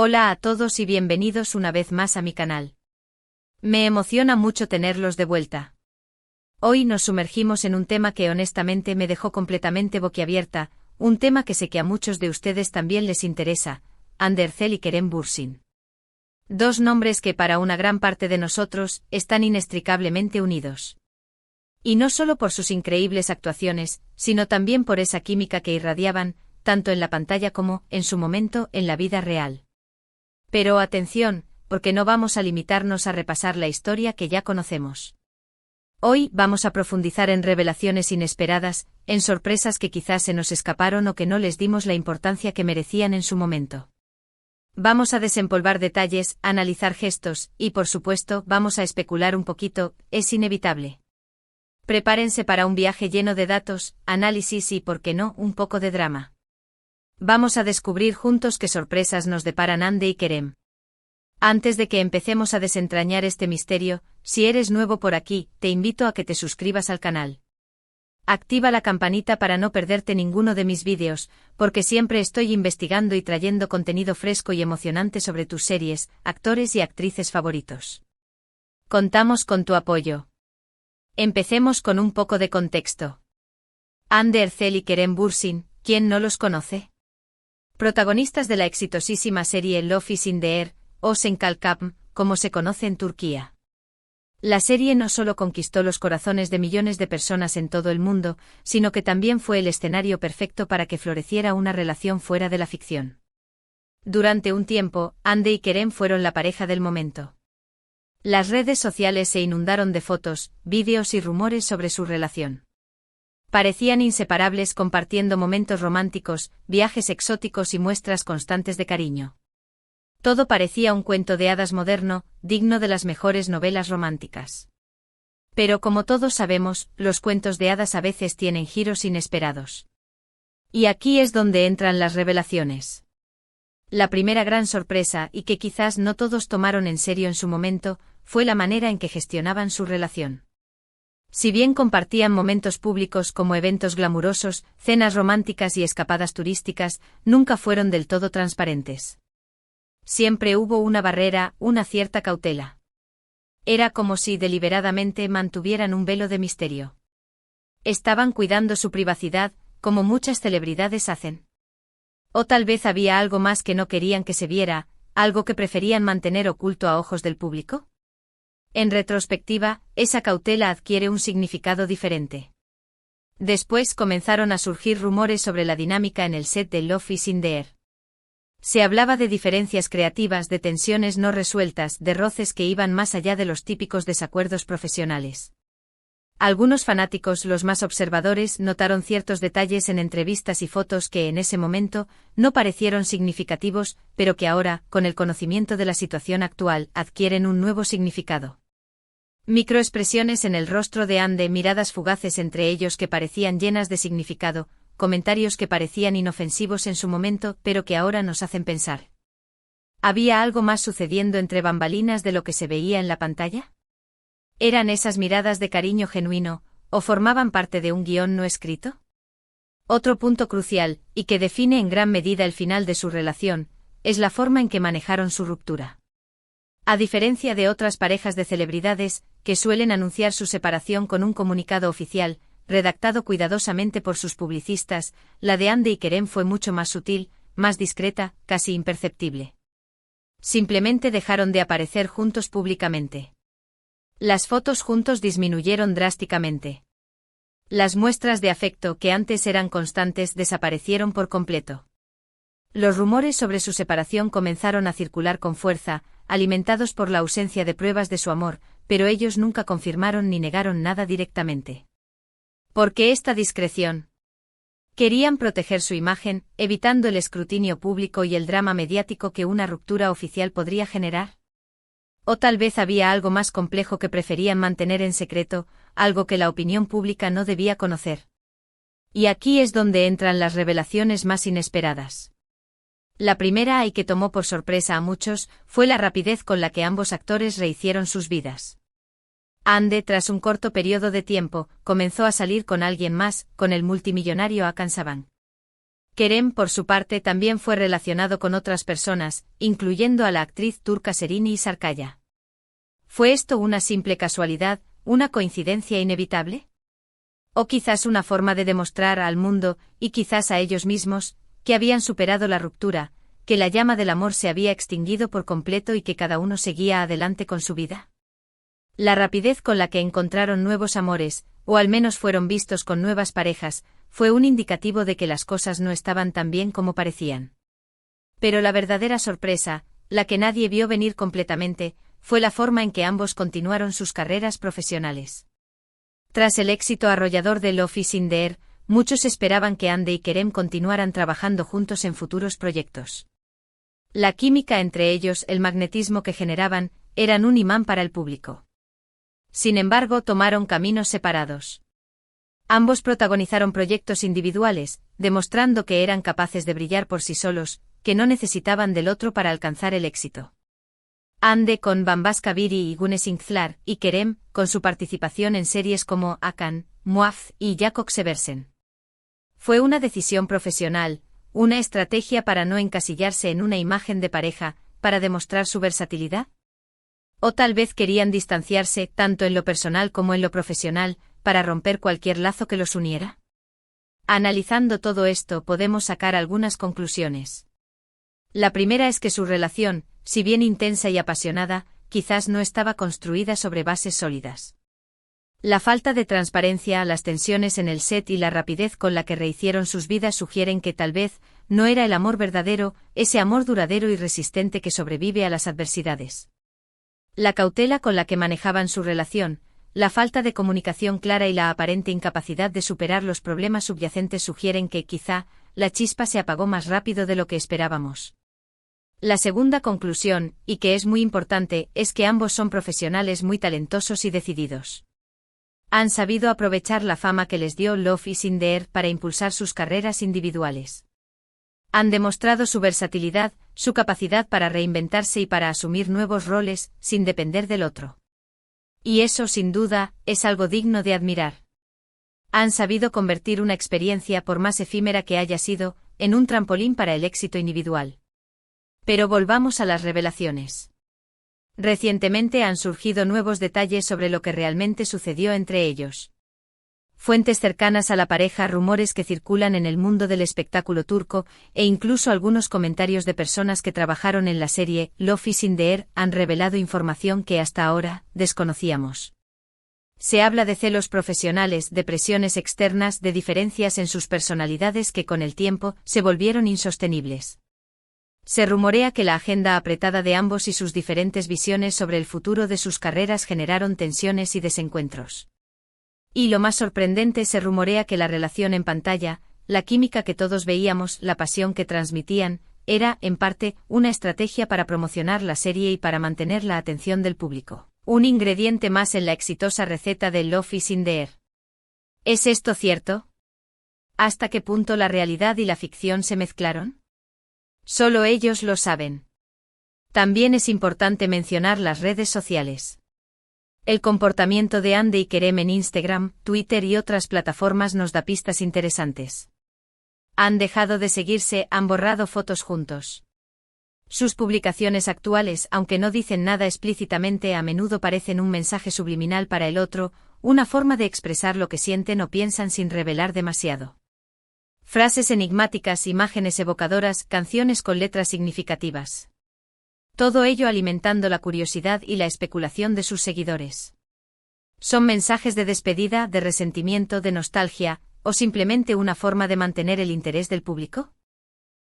Hola a todos y bienvenidos una vez más a mi canal. Me emociona mucho tenerlos de vuelta. Hoy nos sumergimos en un tema que honestamente me dejó completamente boquiabierta, un tema que sé que a muchos de ustedes también les interesa, Andercel y Kerem Bürsin. Dos nombres que para una gran parte de nosotros están inextricablemente unidos. Y no solo por sus increíbles actuaciones, sino también por esa química que irradiaban, tanto en la pantalla como, en su momento, en la vida real. Pero atención, porque no vamos a limitarnos a repasar la historia que ya conocemos. Hoy vamos a profundizar en revelaciones inesperadas, en sorpresas que quizás se nos escaparon o que no les dimos la importancia que merecían en su momento. Vamos a desempolvar detalles, analizar gestos, y por supuesto vamos a especular un poquito, es inevitable. Prepárense para un viaje lleno de datos, análisis y, por qué no, un poco de drama. Vamos a descubrir juntos qué sorpresas nos deparan Hande y Kerem. Antes de que empecemos a desentrañar este misterio, si eres nuevo por aquí, te invito a que te suscribas al canal. Activa la campanita para no perderte ninguno de mis vídeos, porque siempre estoy investigando y trayendo contenido fresco y emocionante sobre tus series, actores y actrices favoritos. Contamos con tu apoyo. Empecemos con un poco de contexto. Hande Erçel y Kerem Bürsin, ¿quién no los conoce? Protagonistas de la exitosísima serie Love is in the Air, o Senkalkam, como se conoce en Turquía. La serie no solo conquistó los corazones de millones de personas en todo el mundo, sino que también fue el escenario perfecto para que floreciera una relación fuera de la ficción. Durante un tiempo, Hande y Kerem fueron la pareja del momento. Las redes sociales se inundaron de fotos, vídeos y rumores sobre su relación. Parecían inseparables compartiendo momentos románticos, viajes exóticos y muestras constantes de cariño. Todo parecía un cuento de hadas moderno, digno de las mejores novelas románticas. Pero como todos sabemos, los cuentos de hadas a veces tienen giros inesperados. Y aquí es donde entran las revelaciones. La primera gran sorpresa, y que quizás no todos tomaron en serio en su momento, fue la manera en que gestionaban su relación. Si bien compartían momentos públicos como eventos glamurosos, cenas románticas y escapadas turísticas, nunca fueron del todo transparentes. Siempre hubo una barrera, una cierta cautela. Era como si deliberadamente mantuvieran un velo de misterio. Estaban cuidando su privacidad, como muchas celebridades hacen. O tal vez había algo más que no querían que se viera, algo que preferían mantener oculto a ojos del público. En retrospectiva, esa cautela adquiere un significado diferente. Después comenzaron a surgir rumores sobre la dinámica en el set de Love is in the Air. Se hablaba de diferencias creativas, de tensiones no resueltas, de roces que iban más allá de los típicos desacuerdos profesionales. Algunos fanáticos, los más observadores, notaron ciertos detalles en entrevistas y fotos que en ese momento no parecieron significativos, pero que ahora, con el conocimiento de la situación actual, adquieren un nuevo significado. Microexpresiones en el rostro de Hande, miradas fugaces entre ellos que parecían llenas de significado, comentarios que parecían inofensivos en su momento, pero que ahora nos hacen pensar. ¿Había algo más sucediendo entre bambalinas de lo que se veía en la pantalla? ¿Eran esas miradas de cariño genuino, o formaban parte de un guión no escrito? Otro punto crucial, y que define en gran medida el final de su relación, es la forma en que manejaron su ruptura. A diferencia de otras parejas de celebridades, que suelen anunciar su separación con un comunicado oficial, redactado cuidadosamente por sus publicistas, la de Hande y Kerem fue mucho más sutil, más discreta, casi imperceptible. Simplemente dejaron de aparecer juntos públicamente. Las fotos juntos disminuyeron drásticamente. Las muestras de afecto que antes eran constantes desaparecieron por completo. Los rumores sobre su separación comenzaron a circular con fuerza, alimentados por la ausencia de pruebas de su amor, pero ellos nunca confirmaron ni negaron nada directamente. ¿Por qué esta discreción? Querían proteger su imagen, evitando el escrutinio público y el drama mediático que una ruptura oficial podría generar. O tal vez había algo más complejo que preferían mantener en secreto, algo que la opinión pública no debía conocer. Y aquí es donde entran las revelaciones más inesperadas. La primera, y que tomó por sorpresa a muchos, fue la rapidez con la que ambos actores rehicieron sus vidas. Hande, tras un corto periodo de tiempo, comenzó a salir con alguien más, con el multimillonario Hakan Saban. Kerem, por su parte, también fue relacionado con otras personas, incluyendo a la actriz turca Serini Sarkaya. ¿Fue esto una simple casualidad, una coincidencia inevitable? ¿O quizás una forma de demostrar al mundo, y quizás a ellos mismos, que habían superado la ruptura, que la llama del amor se había extinguido por completo y que cada uno seguía adelante con su vida? La rapidez con la que encontraron nuevos amores, o al menos fueron vistos con nuevas parejas, fue un indicativo de que las cosas no estaban tan bien como parecían. Pero la verdadera sorpresa, la que nadie vio venir completamente, fue la forma en que ambos continuaron sus carreras profesionales. Tras el éxito arrollador de Love is in the Air, muchos esperaban que Hande y Kerem continuaran trabajando juntos en futuros proyectos. La química entre ellos, el magnetismo que generaban, eran un imán para el público. Sin embargo, tomaron caminos separados. Ambos protagonizaron proyectos individuales, demostrando que eran capaces de brillar por sí solos, que no necesitaban del otro para alcanzar el éxito. Hande con Bambas Kabiri y Güneş Inkthlar, y Kerem, con su participación en series como Hakan, Muaf y Jakob Seversen. Fue una decisión profesional, una estrategia para no encasillarse en una imagen de pareja, para demostrar su versatilidad. O tal vez querían distanciarse, tanto en lo personal como en lo profesional, para romper cualquier lazo que los uniera. Analizando todo esto podemos sacar algunas conclusiones. La primera es que su relación, si bien intensa y apasionada, quizás no estaba construida sobre bases sólidas. La falta de transparencia, las tensiones en el set y la rapidez con la que rehicieron sus vidas sugieren que tal vez no era el amor verdadero, ese amor duradero y resistente que sobrevive a las adversidades. La cautela con la que manejaban su relación, la falta de comunicación clara y la aparente incapacidad de superar los problemas subyacentes sugieren que, quizá, la chispa se apagó más rápido de lo que esperábamos. La segunda conclusión, y que es muy importante, es que ambos son profesionales muy talentosos y decididos. Han sabido aprovechar la fama que les dio Love is in the Air para impulsar sus carreras individuales. Han demostrado su versatilidad, su capacidad para reinventarse y para asumir nuevos roles, sin depender del otro. Y eso, sin duda, es algo digno de admirar. Han sabido convertir una experiencia, por más efímera que haya sido, en un trampolín para el éxito individual. Pero volvamos a las revelaciones. Recientemente han surgido nuevos detalles sobre lo que realmente sucedió entre ellos. Fuentes cercanas a la pareja, rumores que circulan en el mundo del espectáculo turco, e incluso algunos comentarios de personas que trabajaron en la serie Love is in the Air han revelado información que hasta ahora desconocíamos. Se habla de celos profesionales, de presiones externas, de diferencias en sus personalidades que con el tiempo se volvieron insostenibles. Se rumorea que la agenda apretada de ambos y sus diferentes visiones sobre el futuro de sus carreras generaron tensiones y desencuentros. Y lo más sorprendente, se rumorea que la relación en pantalla, la química que todos veíamos, la pasión que transmitían, era, en parte, una estrategia para promocionar la serie y para mantener la atención del público. Un ingrediente más en la exitosa receta de Love is in the Air. ¿Es esto cierto? ¿Hasta qué punto la realidad y la ficción se mezclaron? Solo ellos lo saben. También es importante mencionar las redes sociales. El comportamiento de Hande y Kerem en Instagram, Twitter y otras plataformas nos da pistas interesantes. Han dejado de seguirse, han borrado fotos juntos. Sus publicaciones actuales, aunque no dicen nada explícitamente, a menudo parecen un mensaje subliminal para el otro, una forma de expresar lo que sienten o piensan sin revelar demasiado. Frases enigmáticas, imágenes evocadoras, canciones con letras significativas. Todo ello alimentando la curiosidad y la especulación de sus seguidores. ¿Son mensajes de despedida, de resentimiento, de nostalgia, o simplemente una forma de mantener el interés del público?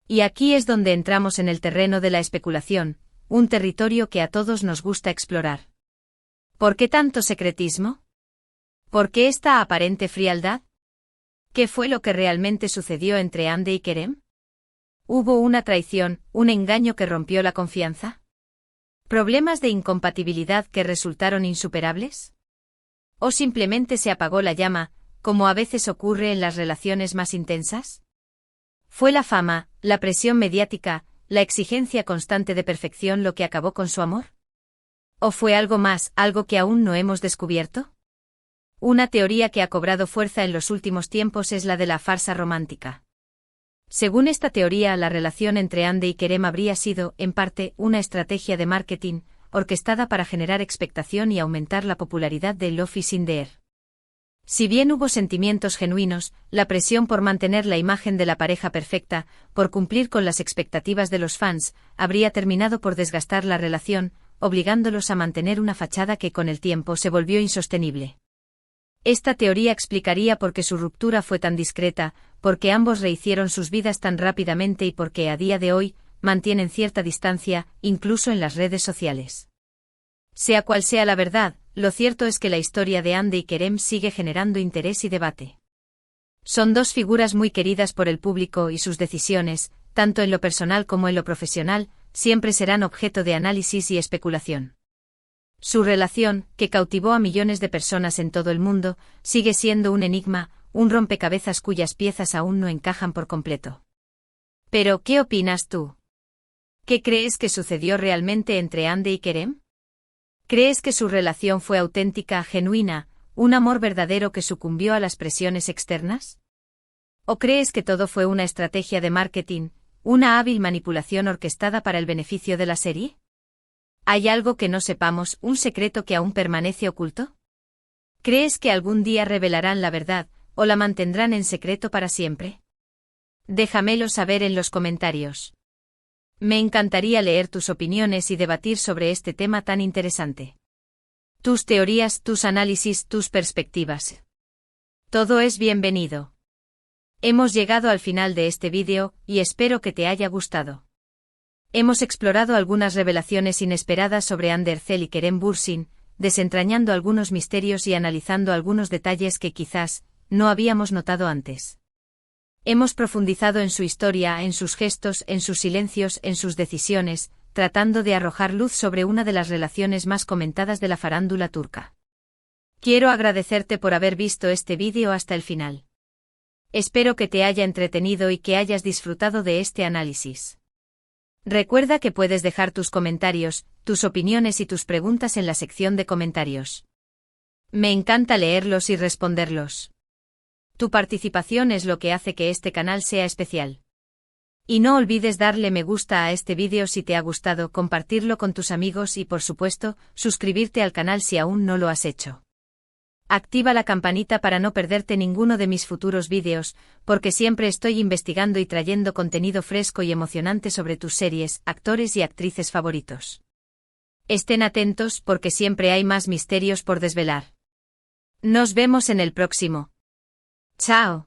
Y aquí es donde entramos en el terreno de la especulación, un territorio que a todos nos gusta explorar. ¿Por qué tanto secretismo? ¿Por qué esta aparente frialdad? ¿Qué fue lo que realmente sucedió entre Hande y Kerem? ¿Hubo una traición, un engaño que rompió la confianza? ¿Problemas de incompatibilidad que resultaron insuperables? ¿O simplemente se apagó la llama, como a veces ocurre en las relaciones más intensas? ¿Fue la fama, la presión mediática, la exigencia constante de perfección lo que acabó con su amor? ¿O fue algo más, algo que aún no hemos descubierto? Una teoría que ha cobrado fuerza en los últimos tiempos es la de la farsa romántica. Según esta teoría, la relación entre Andy y Kerem habría sido, en parte, una estrategia de marketing, orquestada para generar expectación y aumentar la popularidad de Love is in the Air. Si bien hubo sentimientos genuinos, la presión por mantener la imagen de la pareja perfecta, por cumplir con las expectativas de los fans, habría terminado por desgastar la relación, obligándolos a mantener una fachada que con el tiempo se volvió insostenible. Esta teoría explicaría por qué su ruptura fue tan discreta, por qué ambos rehicieron sus vidas tan rápidamente y por qué a día de hoy mantienen cierta distancia, incluso en las redes sociales. Sea cual sea la verdad, lo cierto es que la historia de Andy y Kerem sigue generando interés y debate. Son dos figuras muy queridas por el público y sus decisiones, tanto en lo personal como en lo profesional, siempre serán objeto de análisis y especulación. Su relación, que cautivó a millones de personas en todo el mundo, sigue siendo un enigma, un rompecabezas cuyas piezas aún no encajan por completo. Pero, ¿qué opinas tú? ¿Qué crees que sucedió realmente entre Andy y Kerem? ¿Crees que su relación fue auténtica, genuina, un amor verdadero que sucumbió a las presiones externas? ¿O crees que todo fue una estrategia de marketing, una hábil manipulación orquestada para el beneficio de la serie? ¿Hay algo que no sepamos, un secreto que aún permanece oculto? ¿Crees que algún día revelarán la verdad, o la mantendrán en secreto para siempre? Déjamelo saber en los comentarios. Me encantaría leer tus opiniones y debatir sobre este tema tan interesante. Tus teorías, tus análisis, tus perspectivas. Todo es bienvenido. Hemos llegado al final de este vídeo, y espero que te haya gustado. Hemos explorado algunas revelaciones inesperadas sobre Ander Zel y Kerem Bürsin, desentrañando algunos misterios y analizando algunos detalles que quizás no habíamos notado antes. Hemos profundizado en su historia, en sus gestos, en sus silencios, en sus decisiones, tratando de arrojar luz sobre una de las relaciones más comentadas de la farándula turca. Quiero agradecerte por haber visto este vídeo hasta el final. Espero que te haya entretenido y que hayas disfrutado de este análisis. Recuerda que puedes dejar tus comentarios, tus opiniones y tus preguntas en la sección de comentarios. Me encanta leerlos y responderlos. Tu participación es lo que hace que este canal sea especial. Y no olvides darle me gusta a este vídeo si te ha gustado, compartirlo con tus amigos y por supuesto, suscribirte al canal si aún no lo has hecho. Activa la campanita para no perderte ninguno de mis futuros vídeos, porque siempre estoy investigando y trayendo contenido fresco y emocionante sobre tus series, actores y actrices favoritos. Estén atentos porque siempre hay más misterios por desvelar. Nos vemos en el próximo. ¡Chao!